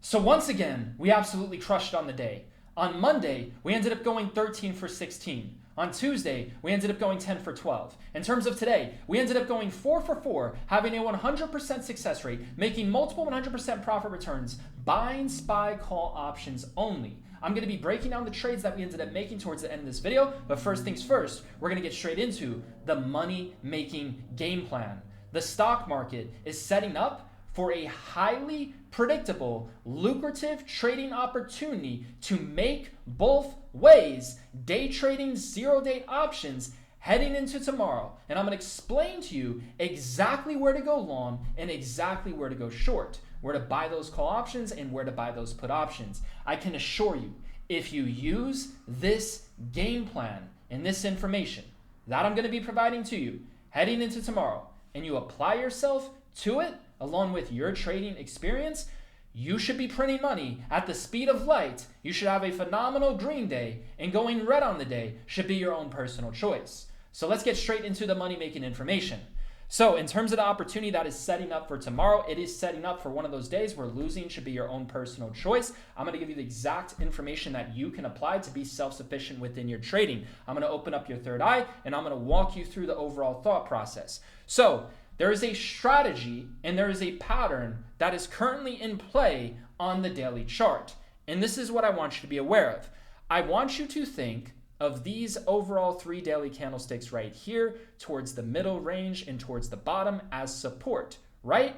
So once again, we absolutely crushed on the day. On Monday, we ended up going 13 for 16. On Tuesday, we ended up going 10 for 12. In terms of today, we ended up going 4 for 4, having a 100% success rate, making multiple 100% profit returns, buying SPY call options only. I'm going to be breaking down the trades that we ended up making towards the end of this video, but first things first, we're going to get straight into the money-making game plan. The stock market is setting up for a highly predictable, lucrative trading opportunity to make both ways, day trading zero-date options heading into tomorrow. And I'm going to explain to you exactly where to go long and exactly where to go short, where to buy those call options and where to buy those put options. I can assure you, if you use this game plan and this information that I'm going to be providing to you heading into tomorrow, and you apply yourself to it, along with your trading experience, you should be printing money at the speed of light. You should have a phenomenal green day, and going red on the day should be your own personal choice. So let's get straight into the money-making information. So in terms of the opportunity that is setting up for tomorrow, it is setting up for one of those days where losing should be your own personal choice. I'm going to give you the exact information that you can apply to be self-sufficient within your trading. I'm going to open up your third eye, and I'm going to walk you through the overall thought process. So there is a strategy and there is a pattern that is currently in play on the daily chart. And this is what I want you to be aware of. I want you to think of these overall 3 daily candlesticks right here towards the middle range and towards the bottom as support, right?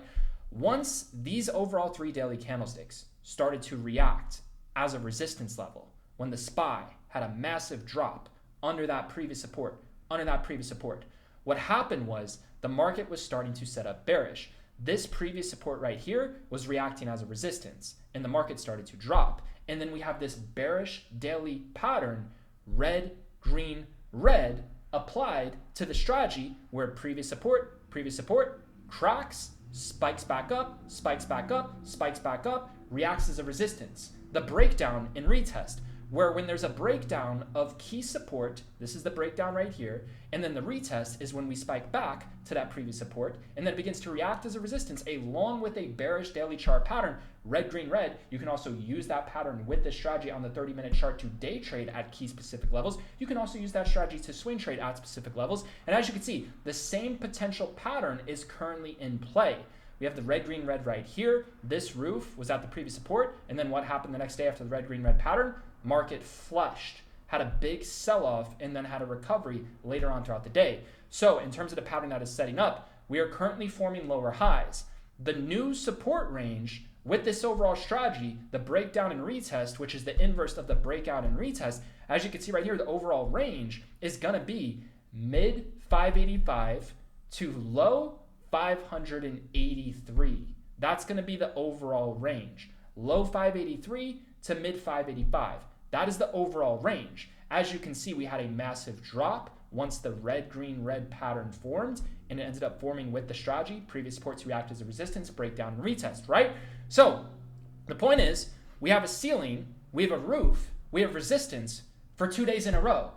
Once these overall 3 daily candlesticks started to react as a resistance level, when the SPY had a massive drop under that previous support, what happened was the market was starting to set up bearish. This previous support right here was reacting as a resistance, and the market started to drop. And then we have this bearish daily pattern, red, green, red, applied to the strategy where previous support, cracks, spikes back up, spikes back up, spikes back up, reacts as a resistance. The breakdown and retest, where when there's a breakdown of key support, this is the breakdown right here, and then the retest is when we spike back to that previous support, and then it begins to react as a resistance along with a bearish daily chart pattern, red, green, red. You can also use that pattern with this strategy on the 30-minute chart to day trade at key specific levels. You can also use that strategy to swing trade at specific levels. And as you can see, the same potential pattern is currently in play. We have the red, green, red right here. This roof was at the previous support. And then what happened the next day after the red, green, red pattern? Market flushed, had a big sell-off, and then had a recovery later on throughout the day. So in terms of the pattern that is setting up, we are currently forming lower highs. The new support range with this overall strategy, the breakdown and retest, which is the inverse of the breakout and retest, as you can see right here, the overall range is going to be mid 585 to low 583. That's going to be the overall range. Low 583 to mid 585. That is the overall range. As you can see, we had a massive drop once the red, green, red pattern formed, and it ended up forming with the strategy, previous support to react as a resistance, breakdown, and retest, right? So the point is, we have a ceiling, we have a roof, we have resistance for 2 days in a row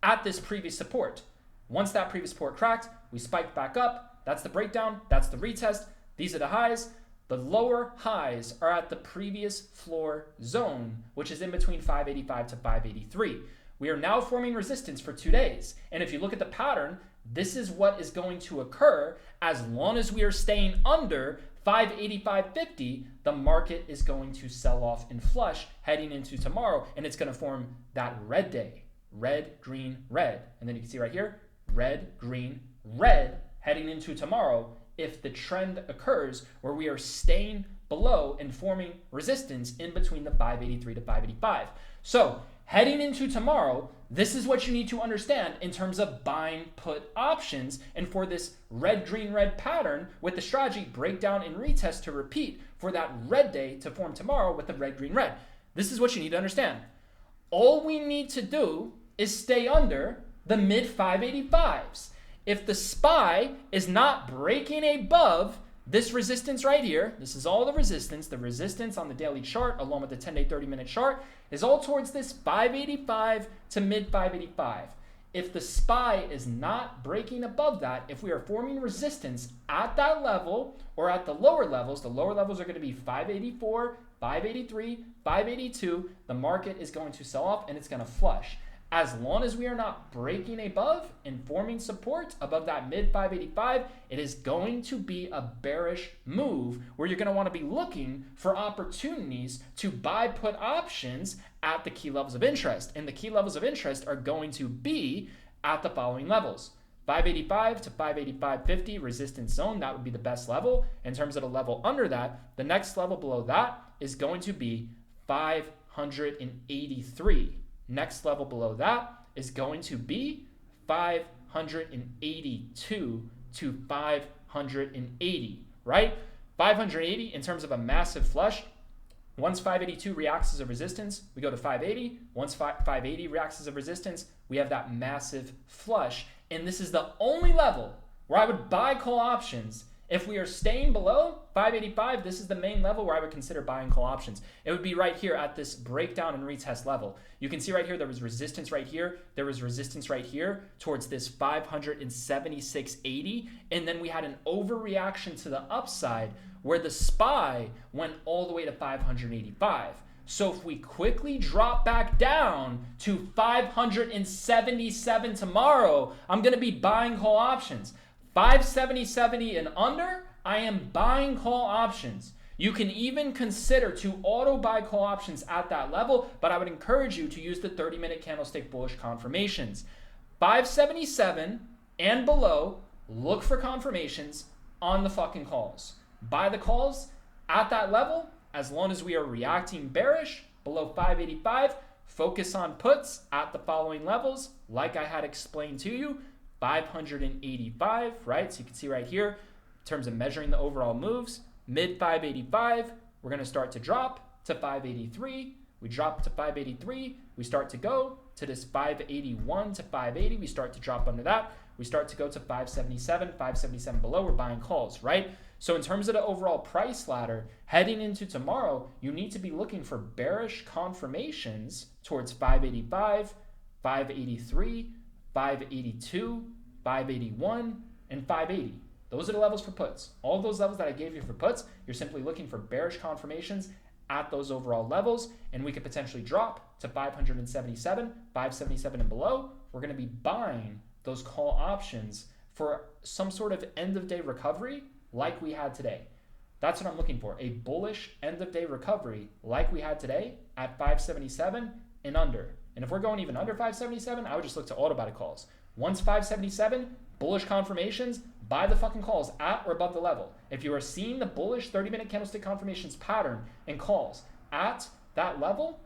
at this previous support. Once that previous support cracked, we spiked back up. That's the breakdown, that's the retest. These are the highs. The lower highs are at the previous floor zone, which is in between 585 to 583. We are now forming resistance for 2 days. And if you look at the pattern, this is what is going to occur as long as we are staying under 585.50, the market is going to sell off and flush heading into tomorrow, and it's going to form that red day. Red, green, red. And then you can see right here, red, green, red heading into tomorrow if the trend occurs where we are staying below and forming resistance in between the 583 to 585. So heading into tomorrow, this is what you need to understand in terms of buying put options, and for this red, green, red pattern with the strategy breakdown and retest to repeat for that red day to form tomorrow with the red, green, red. This is what you need to understand. All we need to do is stay under the mid 585s. If the SPY is not breaking above this resistance right here, this is all the resistance on the daily chart along with the 10-day 30-minute chart is all towards this 585 to mid 585. If the SPY is not breaking above that, if we are forming resistance at that level or at the lower levels are going to be 584, 583, 582, the market is going to sell off and it's going to flush. As long as we are not breaking above and forming support above that mid 585, it is going to be a bearish move where you're going to want to be looking for opportunities to buy put options at the key levels of interest. And the key levels of interest are going to be at the following levels. 585 to 585.50 resistance zone, that would be the best level. In terms of the level under that, the next level below that is going to be 583. Next level below that is going to be 582 to 580, right? 580 in terms of a massive flush. Once 582 reacts as a resistance, we go to 580. Once 580 reacts as a resistance, we have that massive flush. And this is the only level where I would buy call options. If we are staying below 585, this is the main level where I would consider buying call options. It would be right here at this breakdown and retest level. You can see right here, there was resistance right here. There was resistance right here towards this 576.80. And then we had an overreaction to the upside where the SPY went all the way to 585. So if we quickly drop back down to 577 tomorrow, I'm going to be buying call options. 570.70 and under, I am buying call options. You can even consider to auto buy call options at that level, but I would encourage you to use the 30-minute candlestick bullish confirmations. 577 and below, look for confirmations on the fucking calls. Buy the calls at that level as long as we are reacting bearish below 585. Focus on puts at the following levels, like I had explained to you. 585, right? So you can see right here, in terms of measuring the overall moves, mid 585, we're going to start to drop to 583. We drop to 583. We start to go to this 581 to 580. We start to drop under that. We start to go to 577 below. We're buying calls, right? So in terms of the overall price ladder, heading into tomorrow, you need to be looking for bearish confirmations towards 585, 583, 582, 581, and 580. Those are the levels for puts. All of those levels that I gave you for puts, you're simply looking for bearish confirmations at those overall levels, and we could potentially drop to 577, 577 and below. We're going to be buying those call options for some sort of end-of-day recovery like we had today. That's what I'm looking for, a bullish end-of-day recovery like we had today at 577 and under. And if we're going even under 577, I would just look to auto buy the calls. Once 577, bullish confirmations, buy the fucking calls at or above the level. If you are seeing the bullish 30-minute candlestick confirmations pattern and calls at that level,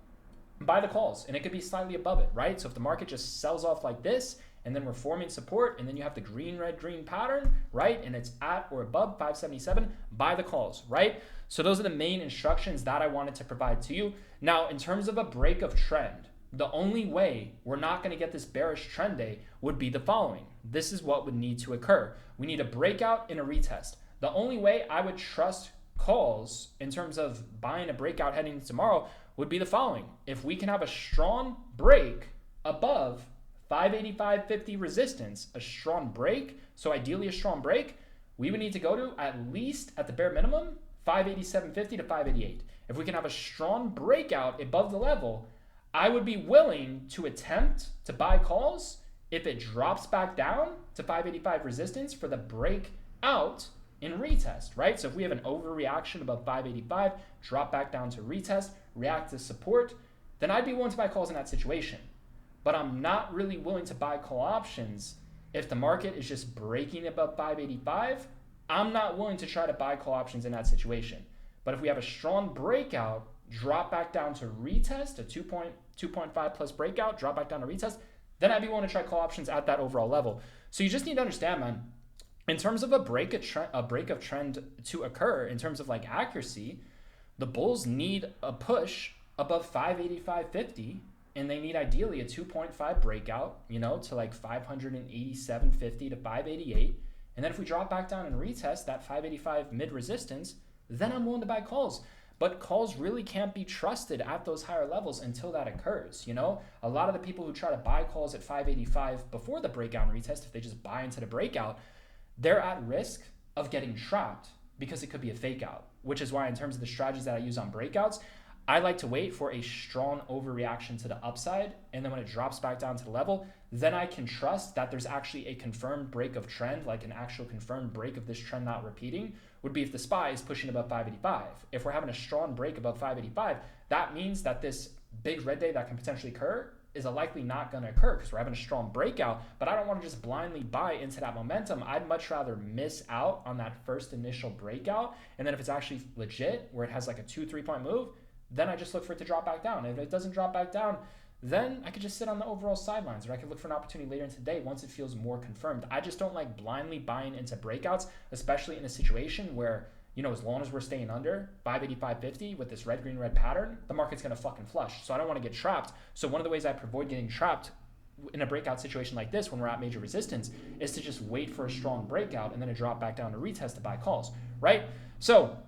buy the calls. And it could be slightly above it, right? So if the market just sells off like this, and then we're forming support, and then you have the green, red, green pattern, right? And it's at or above 577, buy the calls, right? So those are the main instructions that I wanted to provide to you. Now, in terms of a break of trend, the only way we're not going to get this bearish trend day would be the following. This is what would need to occur. We need a breakout and a retest. The only way I would trust calls in terms of buying a breakout heading into tomorrow would be the following. If we can have a strong break above 585.50 resistance, a strong break, so ideally a strong break, we would need to go to at least at the bare minimum 587.50 to 588. If we can have a strong breakout above the level, I would be willing to attempt to buy calls if it drops back down to 585 resistance for the breakout in retest, right? So if we have an overreaction above 585, drop back down to retest, react to support, then I'd be willing to buy calls in that situation. But I'm not really willing to buy call options if the market is just breaking above 585. I'm not willing to try to buy call options in that situation. But if we have a strong breakout, drop back down to retest, a 2.5 plus breakout, drop back down to retest, then I'd be willing to try call options at that overall level. So you just need to understand, man, in terms of a break of trend to occur, in terms of like accuracy, the bulls need a push above 585.50, and they need ideally a 2.5 breakout, to like 587.50 to 588. And then if we drop back down and retest that 585 mid resistance, then I'm willing to buy calls. But calls really can't be trusted at those higher levels until that occurs. A lot of the people who try to buy calls at 585 before the breakout and retest, if they just buy into the breakout, they're at risk of getting trapped because it could be a fake out, which is why in terms of the strategies that I use on breakouts, I like to wait for a strong overreaction to the upside, and then when it drops back down to the level, then I can trust that there's actually a confirmed break of trend, like an actual confirmed break of this trend not repeating, would be if the SPY is pushing above 585. If we're having a strong break above 585, that means that this big red day that can potentially occur is likely not going to occur because we're having a strong breakout, but I don't want to just blindly buy into that momentum. I'd much rather miss out on that first initial breakout, and then if it's actually legit, where it has like a 2-3 point move, then I just look for it to drop back down. If it doesn't drop back down, then I could just sit on the overall sidelines, or I could look for an opportunity later in the day once it feels more confirmed. I just don't like blindly buying into breakouts, especially in a situation where, as long as we're staying under 585.50 with this red-green-red pattern, the market's going to fucking flush. So I don't want to get trapped. So one of the ways I avoid getting trapped in a breakout situation like this when we're at major resistance is to just wait for a strong breakout and then a drop back down to retest to buy calls, right? So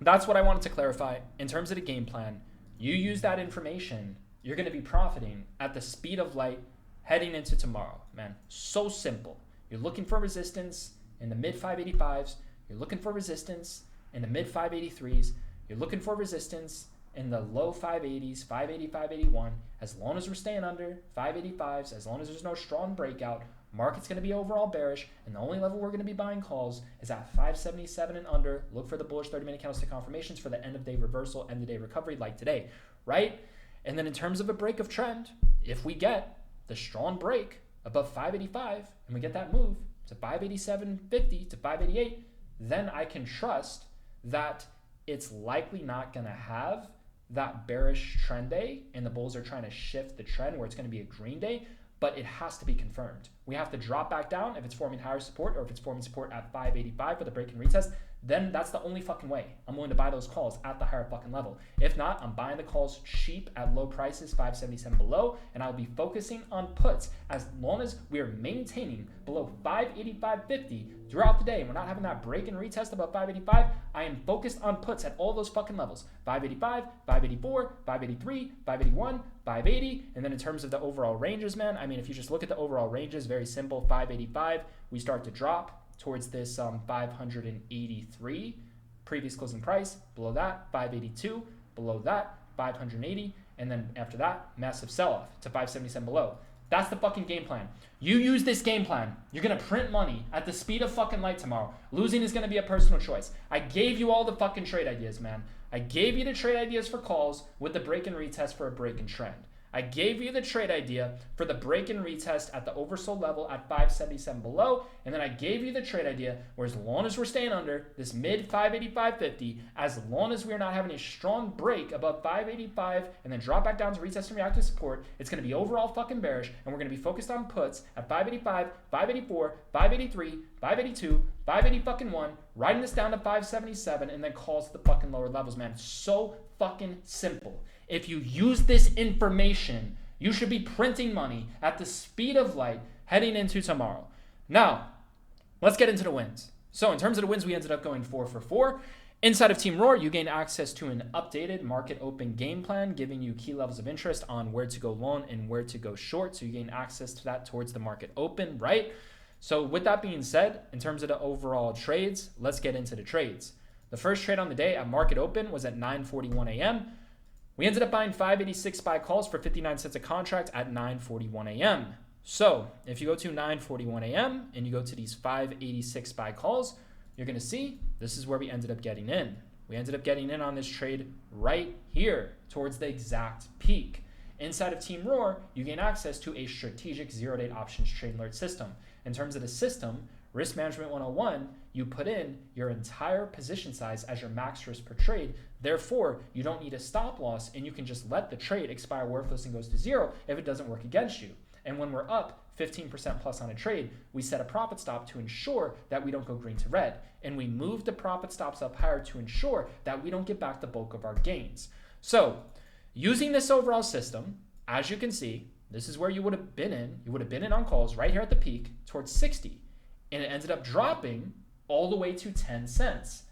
that's what I wanted to clarify. In terms of the game plan, you use that information, you're going to be profiting at the speed of light heading into tomorrow, man. So simple. You're looking for resistance in the mid 585s. You're looking for resistance in the mid 583s. You're looking for resistance in the low 580s, 580, 581. As long as we're staying under 585s, as long as there's no strong breakout, market's going to be overall bearish, and the only level we're going to be buying calls is at 577 and under. Look for the bullish 30-minute candlestick confirmations for the end-of-day reversal, end-of-day recovery like today, right? And then in terms of a break of trend, if we get the strong break above 585 and we get that move to 587.50 to 588, then I can trust that it's likely not going to have that bearish trend day and the bulls are trying to shift the trend where it's going to be a green day, but it has to be confirmed. We have to drop back down if it's forming higher support, or if it's forming support at 585 for the break and retest, then that's the only fucking way I'm willing to buy those calls at the higher fucking level. If not, I'm buying the calls cheap at low prices, 577 below, and I'll be focusing on puts as long as we are maintaining below 585.50 throughout the day and we're not having that break and retest above 585. I am focused on puts at all those fucking levels: 585, 584, 583, 581, 580. And then in terms of the overall ranges, man, I mean, if you just look at the overall ranges, very simple. 585, we start to drop towards this 583 previous closing price. Below that, 582. Below that, 580. And then after that, massive sell-off to 577 below. That's the fucking game plan. You use this game plan, you're going to print money at the speed of fucking light tomorrow. Losing is going to be a personal choice. I gave you all the fucking trade ideas, man. I gave you the trade ideas for calls with the break and retest for a break and trend. I gave you the trade idea for the break and retest at the oversold level at 577 below, and then I gave you the trade idea where as long as we're staying under this mid 585.50, as long as we're not having a strong break above 585 and then drop back down to retest and react to support, it's going to be overall fucking bearish, and we're going to be focused on puts at 585, 584, 583, 582, 580 fucking 1, riding this down to 577, and then calls to the fucking lower levels, man. So fucking simple. If you use this information, you should be printing money at the speed of light heading into tomorrow. Now, let's get into the wins. So in terms of the wins, we ended up going 4 for 4. Inside of Team Roar, you gain access to an updated market open game plan, giving you key levels of interest on where to go long and where to go short. So you gain access to that towards the market open, right? So with that being said, in terms of the overall trades, let's get into the trades. The first trade on the day at market open was at 9:41 a.m. We ended up buying 586 buy calls for 59 cents a contract at 9:41 a.m. So if you go to 9:41 a.m. and you go to these 586 buy calls, you're going to see this is where we ended up getting in. We ended up getting in on this trade right here towards the exact peak. Inside of Team Roar, you gain access to a strategic zero-day options trade alert system. In terms of the system, Risk Management 101, you put in your entire position size as your max risk per trade. Therefore, you don't need a stop loss, and you can just let the trade expire worthless and goes to zero if it doesn't work against you. And when we're up 15% plus on a trade, we set a profit stop to ensure that we don't go green to red. And we move the profit stops up higher to ensure that we don't get back the bulk of our gains. So using this overall system, as you can see, this is where you would have been in. You would have been in on calls right here at the peak towards 60. And it ended up dropping all the way to 10 cents.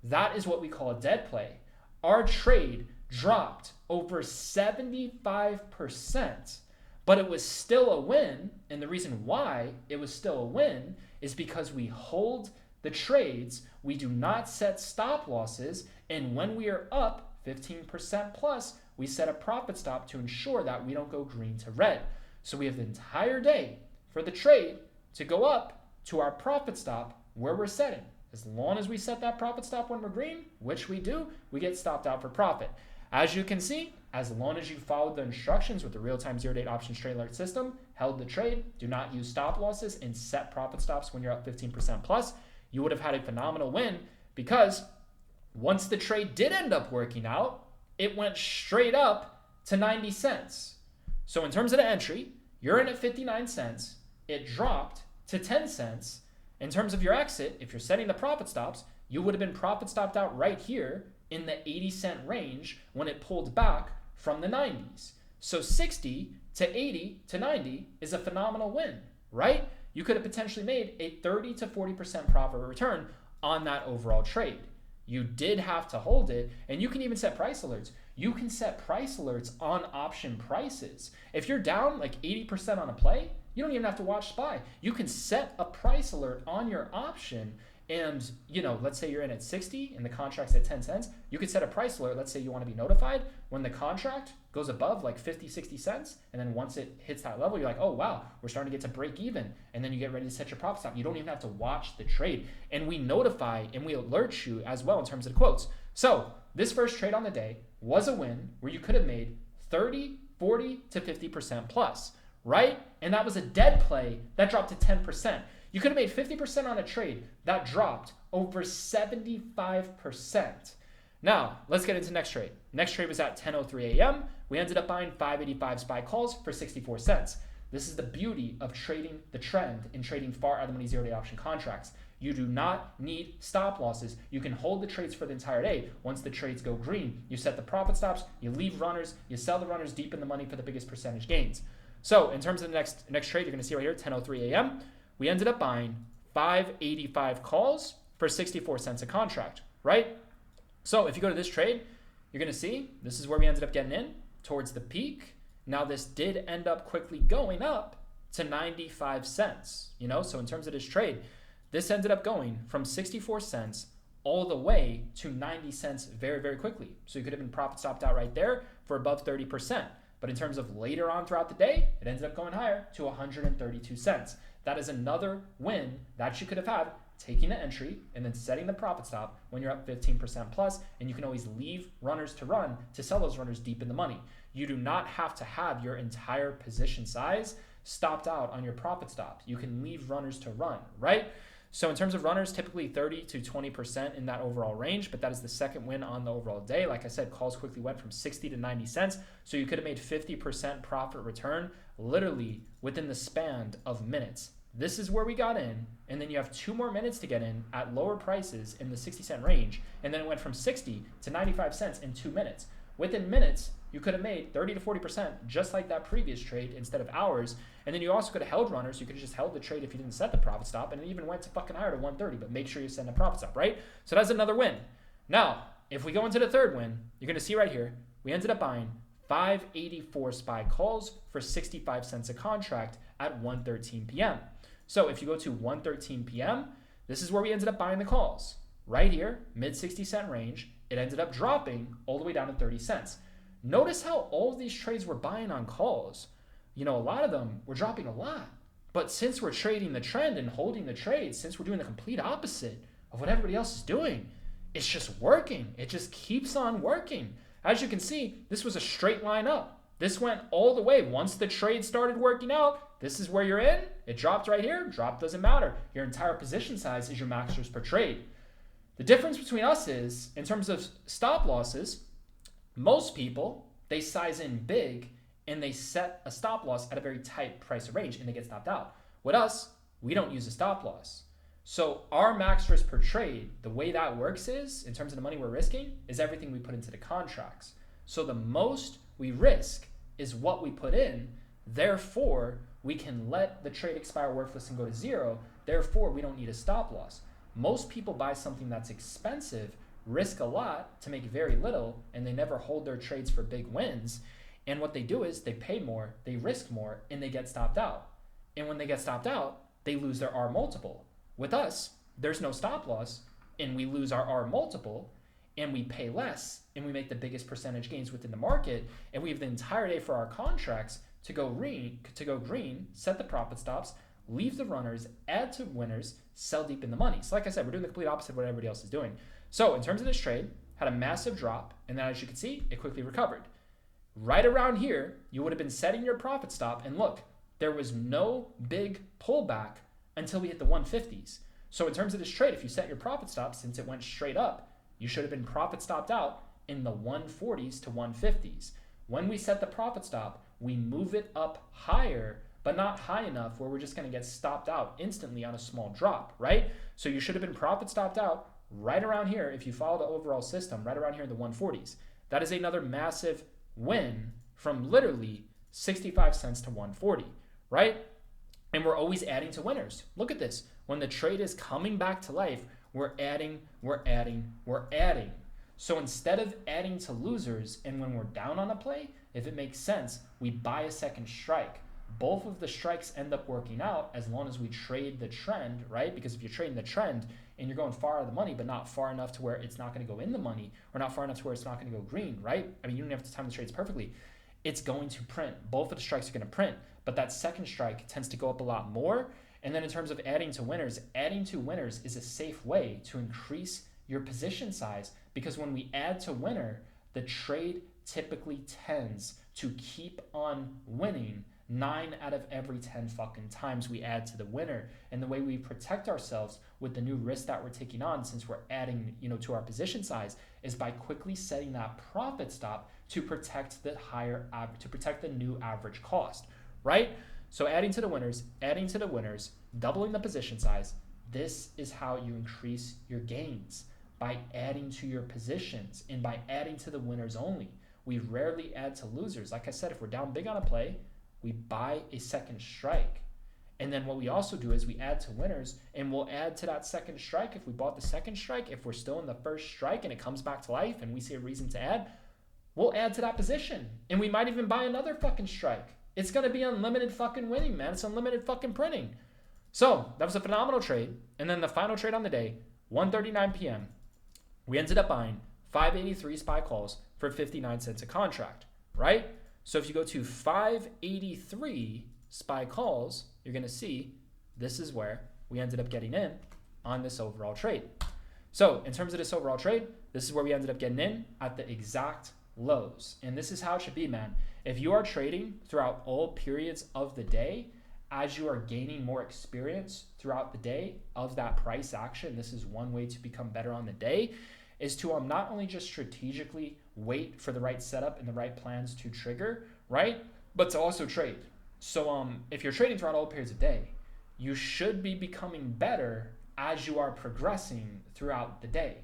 That is what we call a dead play. Our trade dropped over 75%, but it was still a win. And the reason why it was still a win is because we hold the trades, we do not set stop losses, and when we are up 15% plus, we set a profit stop to ensure that we don't go green to red. So we have the entire day for the trade to go up to our profit stop where we're setting. As long as we set that profit stop when we're green, which we do, we get stopped out for profit. As you can see, as long as you followed the instructions with the real-time zero-date options trade alert system, held the trade, do not use stop losses, and set profit stops when you're up 15% plus, you would have had a phenomenal win, because once the trade did end up working out, it went straight up to 90 cents. So in terms of the entry, you're in at 59 cents. It dropped to 10 cents. In terms of your exit, if you're setting the profit stops, you would have been profit stopped out right here in the 80-cent range when it pulled back from the 90s. So 60 to 80 to 90 is a phenomenal win, right? You could have potentially made a 30 to 40% profit return on that overall trade. You did have to hold it, and you can even set price alerts. You can set price alerts on option prices. If you're down like 80% on a play, you don't even have to watch SPY. You can set a price alert on your option, and let's say you're in at 60 and the contract's at 10 cents. You could set a price alert. Let's say you want to be notified when the contract goes above like 50, 60 cents. And then once it hits that level, you're like, oh, wow, we're starting to get to break even. And then you get ready to set your profit stop. You don't even have to watch the trade. And we notify and we alert you as well in terms of the quotes. So this first trade on the day was a win where you could have made 30, 40 to 50% plus, right? And that was a dead play that dropped to 10%. You could have made 50% on a trade that dropped over 75%. Now, let's get into next trade. Next trade was at 10:03 a.m. We ended up buying 585 SPY calls for 64 cents. This is the beauty of trading the trend and trading far out of the money zero-day option contracts. You do not need stop losses. You can hold the trades for the entire day. Once the trades go green, you set the profit stops, you leave runners, you sell the runners deep in the money for the biggest percentage gains. So in terms of the next trade, you're going to see right here, 10:03 a.m., we ended up buying 585 calls for 64 cents a contract, right? So if you go to this trade, you're going to see this is where we ended up getting in towards the peak. Now this did end up quickly going up to 95 cents, so in terms of this trade, this ended up going from 64 cents all the way to 90 cents very, very quickly. So you could have been profit stopped out right there for above 30%. But in terms of later on throughout the day, it ended up going higher to 132 cents. That is another win that you could have had taking the entry and then setting the profit stop when you're up 15% plus, and you can always leave runners to run to sell those runners deep in the money. You do not have to have your entire position size stopped out on your profit stop. You can leave runners to run, right? So in terms of runners, typically 30 to 20% in that overall range, but that is the second win on the overall day. Like I said, calls quickly went from 60 to 90 cents. So you could have made 50% profit return literally within the span of minutes. This is where we got in, and then you have 2 more minutes to get in at lower prices in the 60-cent range, and then it went from 60 to 95 cents in 2 minutes. Within minutes, you could have made 30 to 40% just like that previous trade instead of hours. And then you also could have held runners. You could have just held the trade if you didn't set the profit stop, and it even went to fucking higher to 130, but make sure you set a profit stop, right? So that's another win. Now, if we go into the third win, you're going to see right here, we ended up buying 584 SPY calls for 65 cents a contract at 1:13 p.m. So if you go to 1:13 p.m., this is where we ended up buying the calls. Right here, mid 60-cent range, it ended up dropping all the way down to 30 cents. Notice how all of these trades we're buying on calls, a lot of them were dropping a lot. But since we're trading the trend and holding the trades, since we're doing the complete opposite of what everybody else is doing, it's just working. It just keeps on working. As you can see, this was a straight line up. This went all the way. Once the trade started working out, this is where you're in. It dropped right here. Drop doesn't matter. Your entire position size is your max risk per trade. The difference between us is, in terms of stop losses, most people, they size in big and they set a stop loss at a very tight price range and they get stopped out. With us, we don't use a stop loss. So our max risk per trade, the way that works is, in terms of the money we're risking, is everything we put into the contracts. So the most we risk is what we put in. Therefore, we can let the trade expire worthless and go to zero. Therefore, we don't need a stop loss. Most people buy something that's expensive, risk a lot to make very little, and they never hold their trades for big wins. And what they do is they pay more, they risk more, and they get stopped out. And when they get stopped out, they lose their R multiple. With us, there's no stop loss, and we lose our R multiple. and we pay less and we make the biggest percentage gains within the market, and we have the entire day for our contracts to go green, set the profit stops, leave the runners, add to winners, sell deep in the money. So like I said, we're doing the complete opposite of what everybody else is doing. So in terms of this trade, had a massive drop, and then as you can see, it quickly recovered. Right around here, you would have been setting your profit stop, and look, there was no big pullback until we hit the 150s. So in terms of this trade, if you set your profit stop, since it went straight up, you should have been profit stopped out in the 140s to 150s. When we set the profit stop, we move it up higher, but not high enough where we're just going to get stopped out instantly on a small drop, right? So you should have been profit stopped out right around here if you follow the overall system, right around here in the 140s. That is another massive win from literally 65 cents to 140, right? And we're always adding to winners. Look at this. When the trade is coming back to life, we're adding. So instead of adding to losers, and when we're down on a play, if it makes sense, we buy a second strike. Both of the strikes end up working out as long as we trade the trend, right? Because if you're trading the trend and you're going far out of the money, but not far enough to where it's not going to go in the money, or not far enough to where it's not going to go green, right? I mean, you don't have to time the trades perfectly. It's going to print. Both of the strikes are going to print, but that second strike tends to go up a lot more. And then in terms of adding to winners is a safe way to increase your position size, because when we add to winner, the trade typically tends to keep on winning 9 out of every 10 fucking times we add to the winner. And the way we protect ourselves with the new risk that we're taking on, since we're adding, to our position size, is by quickly setting that profit stop to protect the new average cost, right? So adding to the winners, doubling the position size. This is how you increase your gains, by adding to your positions and by adding to the winners only. We rarely add to losers. Like I said, if we're down big on a play, we buy a second strike. And then what we also do is we add to winners, and we'll add to that second strike. If we bought the second strike, if we're still in the first strike and it comes back to life and we see a reason to add, we'll add to that position. And we might even buy another fucking strike. It's going to be unlimited fucking winning, man. It's unlimited fucking printing. So that was a phenomenal trade. And then the final trade on the day, 1:39 p.m., we ended up buying 583 SPY calls for 59 cents a contract, right? So if you go to 583 SPY calls, you're going to see this is where we ended up getting in on this overall trade. So in terms of this overall trade, this is where we ended up getting in at the exact lows. And this is how it should be, man. If you are trading throughout all periods of the day, as you are gaining more experience throughout the day of that price action, this is one way to become better on the day, is to not only just strategically wait for the right setup and the right plans to trigger, right? But to also trade. So if you're trading throughout all periods of the day, you should be becoming better as you are progressing throughout the day,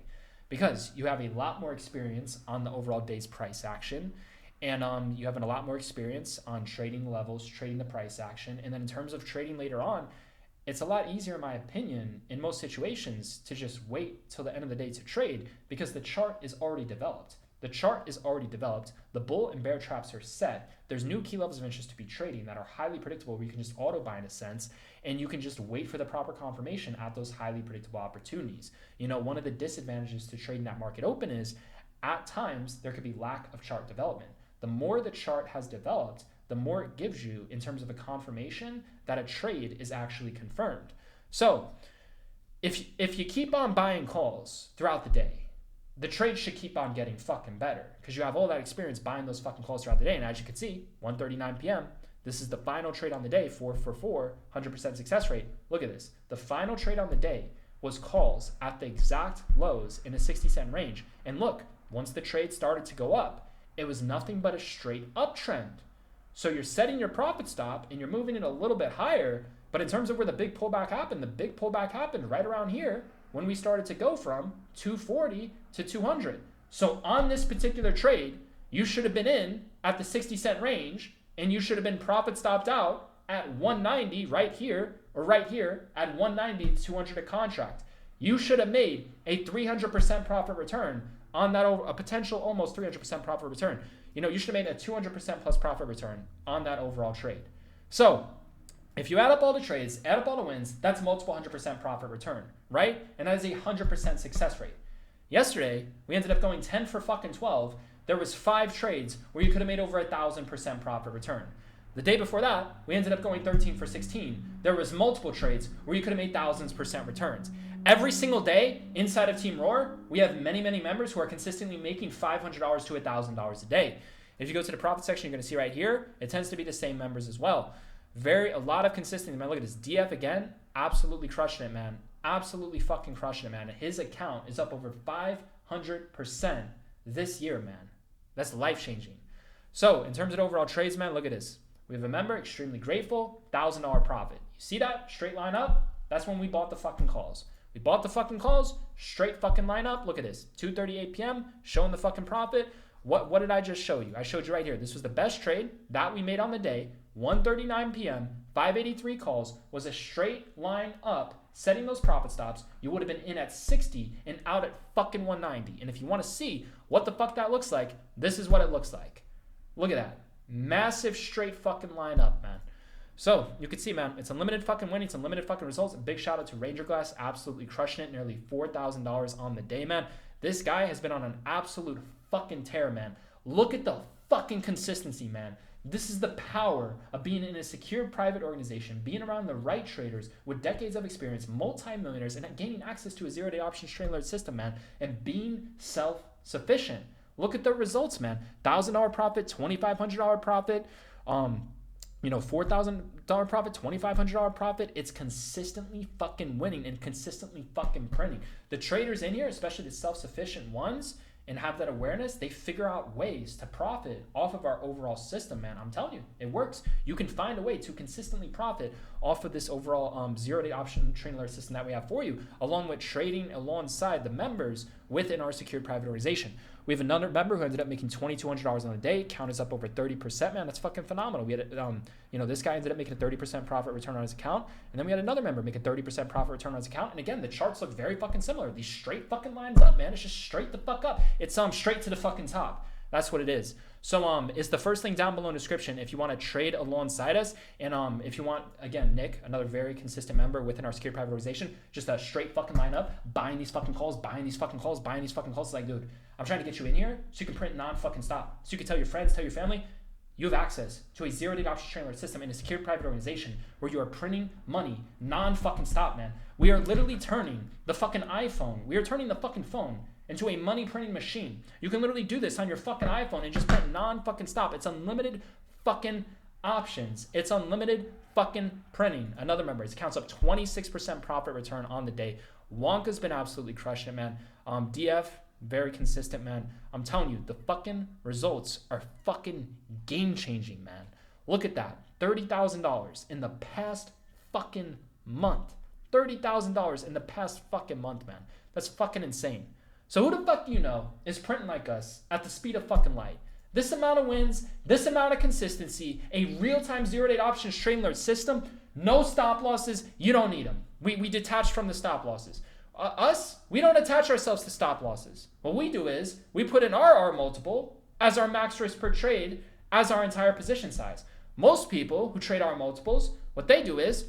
because you have a lot more experience on the overall day's price action. And you have a lot more experience on trading levels, trading the price action. And then in terms of trading later on, it's a lot easier, in my opinion, in most situations, to just wait till the end of the day to trade, because the chart is already developed. The chart is already developed. The bull and bear traps are set. There's new key levels of interest to be trading that are highly predictable, where you can just auto buy in a sense, and you can just wait for the proper confirmation at those highly predictable opportunities. One of the disadvantages to trading that market open is at times there could be lack of chart development. The more the chart has developed, the more it gives you in terms of a confirmation that a trade is actually confirmed. So if you keep on buying calls throughout the day, the trade should keep on getting fucking better, because you have all that experience buying those fucking calls throughout the day. And as you can see, 1:39 p.m., this is the final trade on the day, 4 for 4, 100% success rate. Look at this. The final trade on the day was calls at the exact lows in a 60-cent range. And look, once the trade started to go up, it was nothing but a straight uptrend. So you're setting your profit stop and you're moving it a little bit higher. But in terms of where the big pullback happened right around here when we started to go from 240 to 200. So on this particular trade, you should have been in at the 60-cent range, and you should have been profit stopped out at 190 right here at 190, 200 a contract. You should have made a 300% profit return on that, a potential almost 300% profit return. You should have made a 200% plus profit return on that overall trade. So if you add up all the trades, add up all the wins, that's multiple 100% profit return, right? And that is a 100% success rate. Yesterday, we ended up going 10 for fucking 12. There was 5 trades where you could have made over 1,000% profit return. The day before that, we ended up going 13 for 16. There was multiple trades where you could have made thousands% returns. Every single day inside of Team Roar, we have many, many members who are consistently making $500 to $1,000 a day. If you go to the profit section, you're going to see right here, it tends to be the same members as well. A lot of consistency, man. Look at this. DF again, absolutely crushing it, man. Absolutely fucking crushing it, man. His account is up over 500% this year, man. That's life-changing. So in terms of overall trades, man, look at this. We have a member, extremely grateful, $1,000 profit. You see that? Straight line up? That's when we bought the fucking calls. We bought the fucking calls, straight fucking line up. Look at this. 2:38 p.m., showing the fucking profit. What did I just show you? I showed you right here. This was the best trade that we made on the day. 1:39 p.m., 583 calls, was a straight line up, setting those profit stops. You would have been in at 60 and out at fucking 190. And if you want to see what the fuck that looks like, this is what it looks like. Look at that. Massive straight fucking line up, man. So you can see, man, it's unlimited fucking winning. It's unlimited fucking results. A big shout out to Ranger Glass, absolutely crushing it. Nearly $4,000 on the day, man. This guy has been on an absolute fucking tear, man. Look at the fucking consistency, man. This is the power of being in a secure private organization, being around the right traders with decades of experience, multi-millionaires, and gaining access to a zero-day options trading alert system, man, and being self-sufficient. Look at the results, man. $1,000 profit, $2,500 profit, $4,000 profit, $2,500 profit. It's consistently fucking winning and consistently fucking printing. The traders in here, especially the self-sufficient ones, and have that awareness, they figure out ways to profit off of our overall system, man. I'm telling you, it works. You can find a way to consistently profit off of this overall zero-day option trading alert system that we have for you, along with trading alongside the members within our secured private organization. We have another member who ended up making $2,200 on the day. Count is up over 30%, man. That's fucking phenomenal. We had, this guy ended up making a 30% profit return on his account. And then we had another member make a 30% profit return on his account. And again, the charts look very fucking similar. These straight fucking lines up, man. It's just straight the fuck up. It's straight to the fucking top. That's what it is. So it's the first link down below in the description if you want to trade alongside us. And if you want, again, Nick, another very consistent member within our secure private organization, just a straight fucking line up, buying these fucking calls, buying these fucking calls, buying these fucking calls. It's like, dude, I'm trying to get you in here so you can print non-fucking stop. So you can tell your friends, tell your family, you have access to a zero-day options trading alert system in a secure private organization where you are printing money non-fucking stop, man. We are literally turning the fucking iPhone, we are turning the fucking phone into a money printing machine. You can literally do this on your fucking iPhone and just print non-fucking stop. It's unlimited fucking options. It's unlimited fucking printing. Another member, it counts up 26% profit return on the day. Wonka's been absolutely crushing it, man. DF, very consistent, man. I'm telling you, the fucking results are fucking game-changing, man. Look at that. $30,000 in the past fucking month. $30,000 in the past fucking month, man. That's fucking insane. So who the fuck is printing like us at the speed of fucking light? This amount of wins, this amount of consistency, a real-time zero-day options trading alert system, no stop losses, you don't need them. We detach from the stop losses. We don't attach ourselves to stop losses. What we do is we put in our R multiple as our max risk per trade as our entire position size. Most people who trade R multiples, what they do is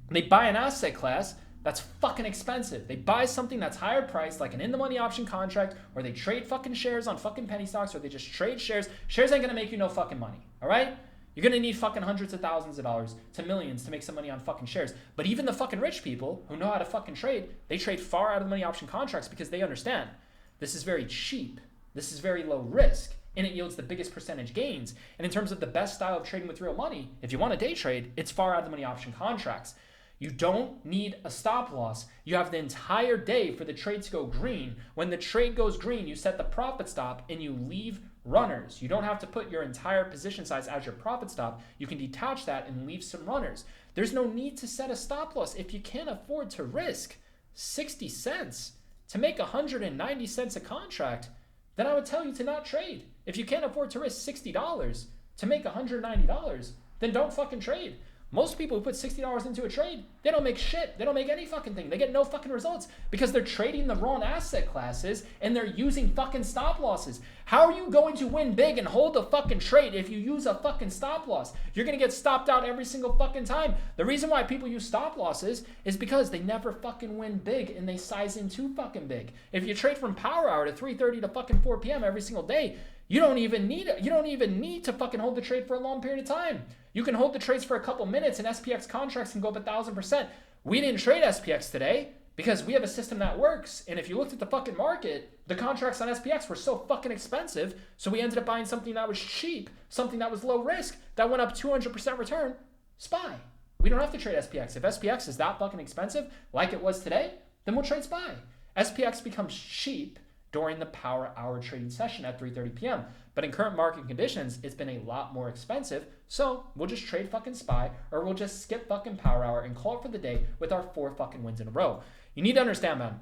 they buy an asset class that's fucking expensive. They buy something that's higher priced, like an in-the-money option contract, or they trade fucking shares on fucking penny stocks, or they just trade shares. Shares ain't gonna make you no fucking money, all right? You're gonna need fucking hundreds of thousands of dollars to millions to make some money on fucking shares. But even the fucking rich people who know how to fucking trade, they trade far out of the money option contracts because they understand this is very cheap, this is very low risk, and it yields the biggest percentage gains. And in terms of the best style of trading with real money, if you want a day trade, it's far out of the money option contracts. You don't need a stop loss. You have the entire day for the trade to go green. When the trade goes green, you set the profit stop and you leave runners. You don't have to put your entire position size as your profit stop. You can detach that and leave some runners. There's no need to set a stop loss if you can't afford to risk 60 cents to make 190 cents a contract. Then I would tell you to not trade. If you can't afford to risk $60 to make $190, then don't fucking trade. Most people who put $60 into a trade, they don't make shit. They don't make any fucking thing. They get no fucking results because they're trading the wrong asset classes and they're using fucking stop losses. How are you going to win big and hold a fucking trade if you use a fucking stop loss? You're going to get stopped out every single fucking time. The reason why people use stop losses is because they never fucking win big and they size in too fucking big. If you trade from power hour to 3:30 to fucking 4 p.m. every single day, you don't even need to fucking hold the trade for a long period of time. You can hold the trades for a couple minutes and SPX contracts can go up 1,000%. We didn't trade SPX today because we have a system that works. And if you looked at the fucking market, the contracts on SPX were so fucking expensive. So we ended up buying something that was cheap, something that was low risk, that went up 200% return. SPY. We don't have to trade SPX. If SPX is that fucking expensive, like it was today, then we'll trade SPY. SPX becomes cheap during the power hour trading session at 3:30 p.m. But in current market conditions, it's been a lot more expensive. So we'll just trade fucking SPY or we'll just skip fucking power hour and call it for the day with our 4 fucking wins in a row. You need to understand, man,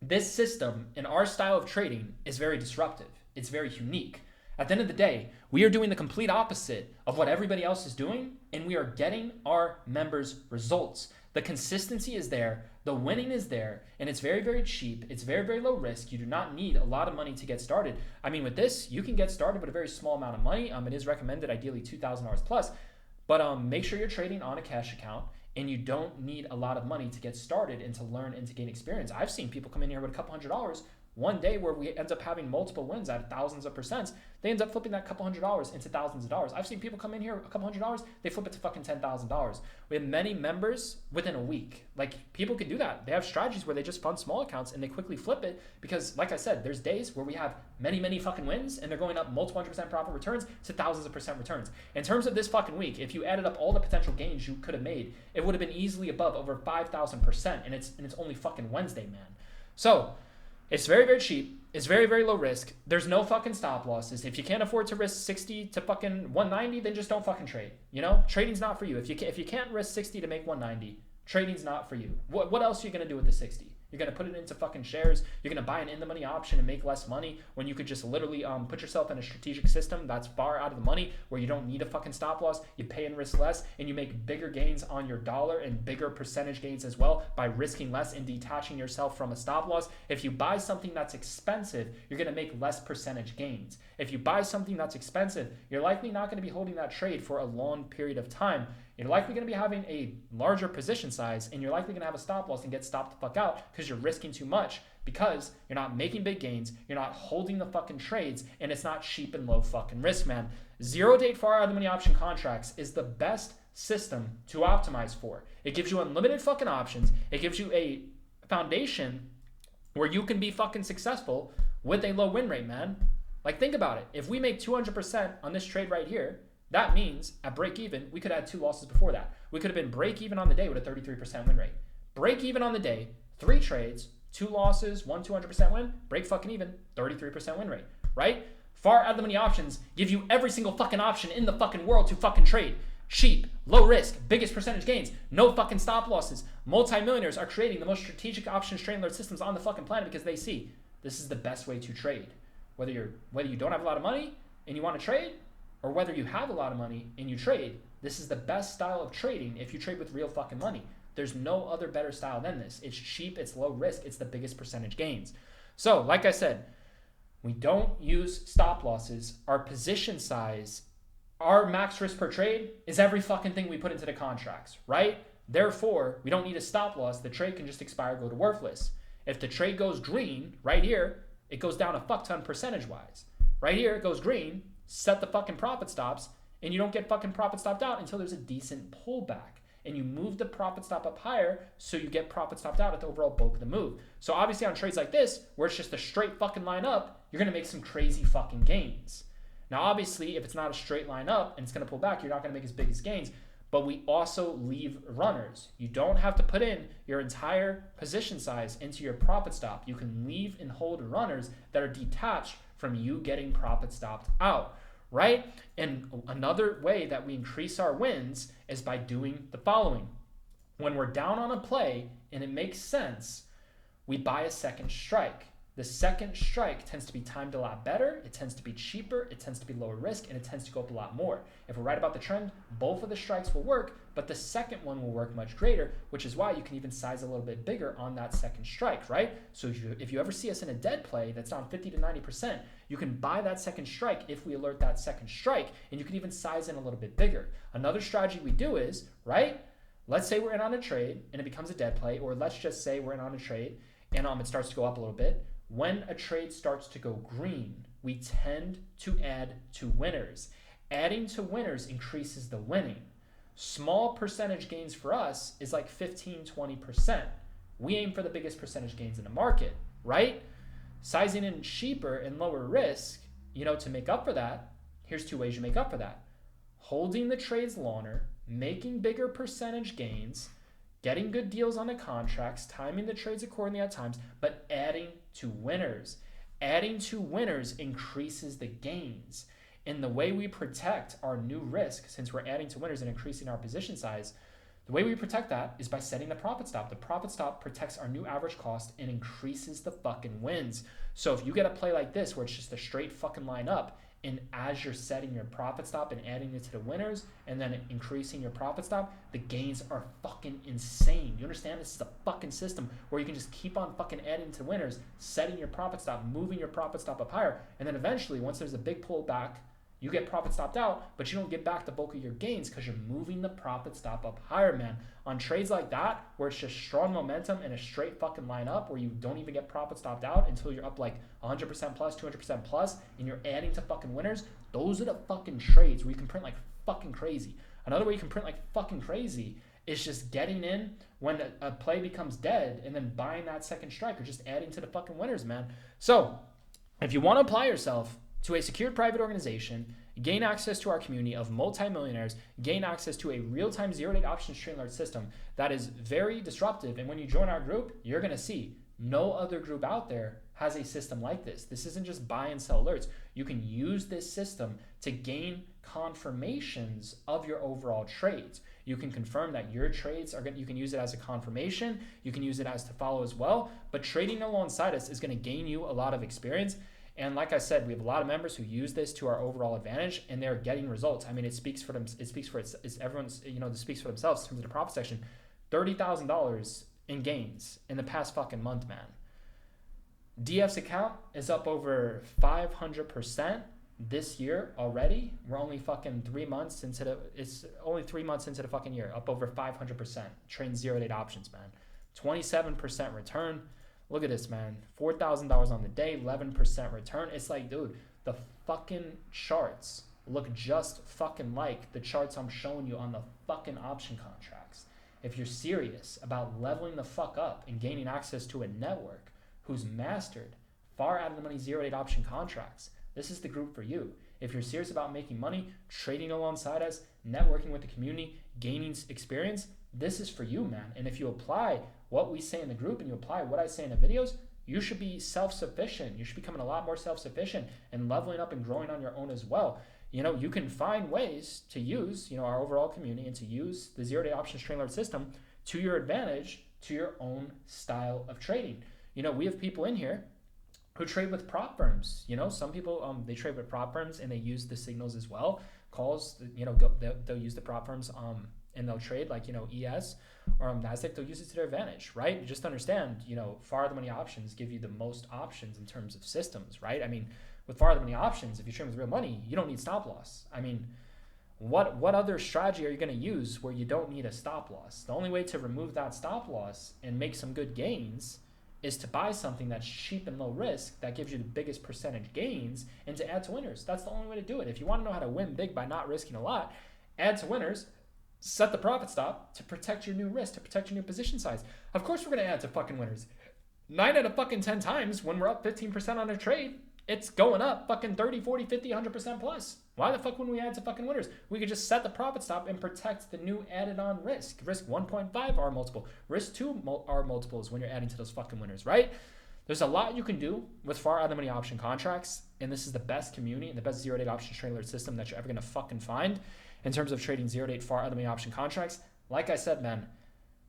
this system and our style of trading is very disruptive. It's very unique. At the end of the day, we are doing the complete opposite of what everybody else is doing, and we are getting our members results. The consistency is there, the winning is there, and it's very, very cheap. It's very, very low risk. You do not need a lot of money to get started. I mean, with this, you can get started with a very small amount of money. It is recommended ideally $2,000 plus, but make sure you're trading on a cash account, and you don't need a lot of money to get started and to learn and to gain experience. I've seen people come in here with a couple $100 one day where we end up having multiple wins at thousands of percents. They end up flipping that couple $100 into thousands of dollars. I've seen people come in here a couple $100, they flip it to fucking $10,000. We have many members within a week. Like, people can do that. They have strategies where they just fund small accounts and they quickly flip it because, like I said, there's days where we have many, many fucking wins and they're going up multiple 100% profit returns to thousands of percent returns. In terms of this fucking week, if you added up all the potential gains you could have made, it would have been easily above over 5,000%, and it's only fucking Wednesday, man. So it's very, very cheap. It's very, very low risk. There's no fucking stop losses. If you can't afford to risk 60 to fucking 190, then just don't fucking trade. You know, trading's not for you. If you can't risk 60 to make 190, trading's not for you. What else are you gonna do with the 60? You're gonna put it into fucking shares. You're gonna buy an in-the-money option and make less money when you could just literally put yourself in a strategic system that's far out of the money where you don't need a fucking stop loss. You pay and risk less, and you make bigger gains on your dollar and bigger percentage gains as well by risking less and detaching yourself from a stop loss. If you buy something that's expensive, you're gonna make less percentage gains. If you buy something that's expensive, you're likely not gonna be holding that trade for a long period of time. You're likely going to be having a larger position size, and you're likely going to have a stop loss and get stopped the fuck out because you're risking too much, because you're not making big gains, you're not holding the fucking trades, and it's not cheap and low fucking risk, man. 0-date far out of the money option contracts is the best system to optimize for. It gives you unlimited fucking options. It gives you a foundation where you can be fucking successful with a low win rate, man. Like, think about it. If we make 200% on this trade right here, that means at break even, we could add 2 losses before that. We could have been break even on the day with a 33% win rate. Break even on the day, 3 trades, 2 losses, 1 200% win, break fucking even, 33% win rate, right? Far out of the money options give you every single fucking option in the fucking world to fucking trade. Cheap, low risk, biggest percentage gains, no fucking stop losses. Multi-millionaires are creating the most strategic options trading alert systems on the fucking planet because they see this is the best way to trade. Whether you don't have a lot of money and you want to trade, or whether you have a lot of money and you trade, this is the best style of trading if you trade with real fucking money. There's no other better style than this. It's cheap, it's low risk, it's the biggest percentage gains. So, like I said, we don't use stop losses. Our position size, our max risk per trade is every fucking thing we put into the contracts, right? Therefore, we don't need a stop loss. The trade can just expire, go to worthless. If the trade goes green, right here, it goes down a fuck ton percentage-wise. Right here, it goes green, set the fucking profit stops, and you don't get fucking profit stopped out until there's a decent pullback. And you move the profit stop up higher so you get profit stopped out at the overall bulk of the move. So obviously on trades like this, where it's just a straight fucking line up, you're going to make some crazy fucking gains. Now obviously, if it's not a straight line up and it's going to pull back, you're not going to make as big as gains. But we also leave runners. You don't have to put in your entire position size into your profit stop. You can leave and hold runners that are detached from you getting profit stopped out, right? And another way that we increase our wins is by doing the following. When we're down on a play and it makes sense, we buy a second strike. The second strike tends to be timed a lot better, it tends to be cheaper, it tends to be lower risk, and it tends to go up a lot more. If we're right about the trend, both of the strikes will work, but the second one will work much greater, which is why you can even size a little bit bigger on that second strike, right? So if you ever see us in a dead play that's down 50 to 90%, you can buy that second strike if we alert that second strike, and you can even size in a little bit bigger. Another strategy we do is, right? Let's say we're in on a trade and it becomes a dead play, or let's just say we're in on a trade and it starts to go up a little bit. When a trade starts to go green, we tend to add to winners. Adding to winners increases the winning. Small percentage gains for us is like 15, 20%. We aim for the biggest percentage gains in the market, right? Sizing in cheaper and lower risk, to make up for that, here's two ways you make up for that. Holding the trades longer, making bigger percentage gains, getting good deals on the contracts, timing the trades accordingly at times, but adding to winners. Adding to winners increases the gains. And the way we protect our new risk, since we're adding to winners and increasing our position size, the way we protect that is by setting the profit stop. The profit stop protects our new average cost and increases the fucking wins. So if you get a play like this where it's just a straight fucking line up, and as you're setting your profit stop and adding it to the winners and then increasing your profit stop, the gains are fucking insane. You understand? This is a fucking system where you can just keep on fucking adding to winners, setting your profit stop, moving your profit stop up higher, and then eventually, once there's a big pullback, you get profit stopped out, but you don't get back the bulk of your gains because you're moving the profit stop up higher, man. On trades like that, where it's just strong momentum and a straight fucking line up where you don't even get profit stopped out until you're up like 100% plus, 200% plus, and you're adding to fucking winners, those are the fucking trades where you can print like fucking crazy. Another way you can print like fucking crazy is just getting in when a play becomes dead and then buying that second strike or just adding to the fucking winners, man. So if you want to apply yourself to a secured private organization, gain access to our community of multimillionaires, gain access to a real-time zero-day options trading alert system that is very disruptive. And when you join our group, you're going to see no other group out there has a system like this. This isn't just buy and sell alerts. You can use this system to gain confirmations of your overall trades. You can confirm that your trades you can use it as a confirmation. You can use it as to follow as well. But trading alongside us is going to gain you a lot of experience. And like I said, we have a lot of members who use this to our overall advantage, and they're getting results. I mean, it speaks for them. It speaks for everyone's. It speaks for themselves in terms of the profit section. $30,000 in gains in the past fucking month, man. DF's account is up over 500% this year already. We're only fucking 3 months into the. It's only 3 months into the fucking year. Up over 500%. Trading zero-day options, man. 27% return. Look at this, man. $4,000 on the day, 11% return. It's like, dude, the fucking charts look just fucking like the charts I'm showing you on the fucking option contracts. If you're serious about leveling the fuck up and gaining access to a network who's mastered far out of the money zero-day option contracts, this is the group for you. If you're serious about making money, trading alongside us, networking with the community, gaining experience, this is for you, man. And if you apply what we say in the group and you apply what I say in the videos, you should be self-sufficient. You should be becoming a lot more self-sufficient and leveling up and growing on your own as well. You can find ways to use, our overall community and to use the zero-day options trading alert system to your advantage, to your own style of trading. We have people in here who trade with prop firms. Some people, they trade with prop firms and they use the signals as well. Calls, they'll use the prop firms, and they'll trade like, ES or NASDAQ, they'll use it to their advantage, right? You just understand, far the money options give you the most options in terms of systems, right? I mean, with far the money options, if you trade with real money, you don't need stop loss. I mean, what other strategy are you going to use where you don't need a stop loss? The only way to remove that stop loss and make some good gains is to buy something that's cheap and low risk that gives you the biggest percentage gains and to add to winners. That's the only way to do it. If you want to know how to win big by not risking a lot, add to winners. Set the profit stop to protect your new risk, to protect your new position size. Of course, we're going to add to fucking winners. 9 out of fucking 10 times when we're up 15% on a trade, it's going up fucking 30, 40, 50, 100% plus. Why the fuck wouldn't we add to fucking winners? We could just set the profit stop and protect the new added on risk. Risk 1.5 R multiple. Risk 2 R multiples when you're adding to those fucking winners, right? There's a lot you can do with far out of the money option contracts, and this is the best community and the best zero-day option trading alert system that you're ever going to fucking find. In terms of trading zero-day far out of the money option contracts, like I said, man,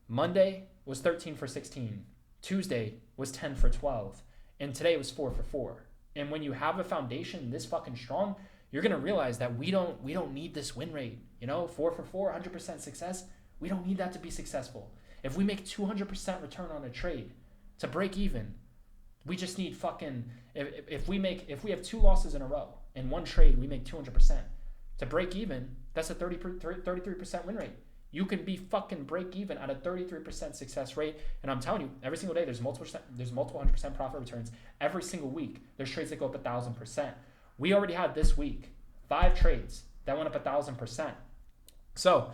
Monday was 13 for 16. Tuesday was 10 for 12. And today it was 4 for 4. And when you have a foundation this fucking strong, you're gonna realize that we don't need this win rate. 4 for 4, 100% success. We don't need that to be successful. If we make 200% return on a trade to break even, we just need fucking, if we have 2 losses in a row in one trade, we make 200%. To break even, that's a 33% win rate. You can be fucking break even at a 33% success rate. And I'm telling you, every single day there's multiple 100% profit returns. Every single week, there's trades that go up 1,000%. We already had this week 5 trades that went up 1,000%. So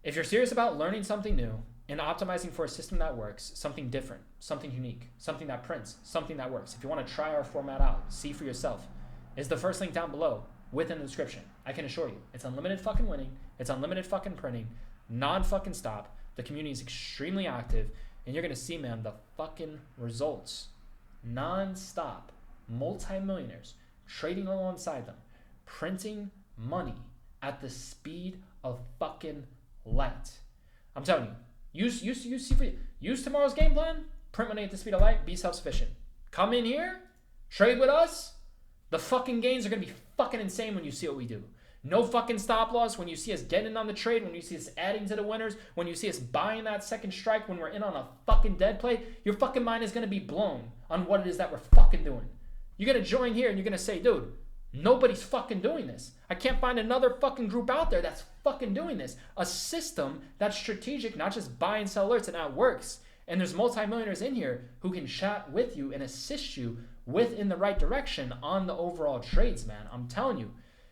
if you're serious about learning something new and optimizing for a system that works, something different, something unique, something that prints, something that works, if you want to try our format out, see for yourself, is the first link down below within the description. I can assure you, it's unlimited fucking winning, it's unlimited fucking printing, non-fucking stop. The community is extremely active, and you're gonna see, man, the fucking results. Non-stop, multi-millionaires trading alongside them, printing money at the speed of fucking light. I'm telling you, use tomorrow's game plan, print money at the speed of light, be self-sufficient. Come in here, trade with us. The fucking gains are gonna be fucking insane when you see what we do. No fucking stop loss when you see us getting in on the trade, when you see us adding to the winners, when you see us buying that second strike, when we're in on a fucking dead play, your fucking mind is gonna be blown on what it is that we're fucking doing. You're gonna join here and you're gonna say, dude, nobody's fucking doing this. I can't find another fucking group out there that's fucking doing this. A system that's strategic, not just buy and sell alerts, and that works. And there's multimillionaires in here who can chat with you and assist you in the right direction on the overall trades, man. I'm telling you.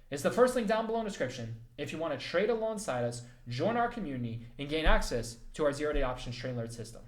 It's the first link down below in the description. If you want to trade alongside us, join our community, and gain access to our 0-day options trading alert system.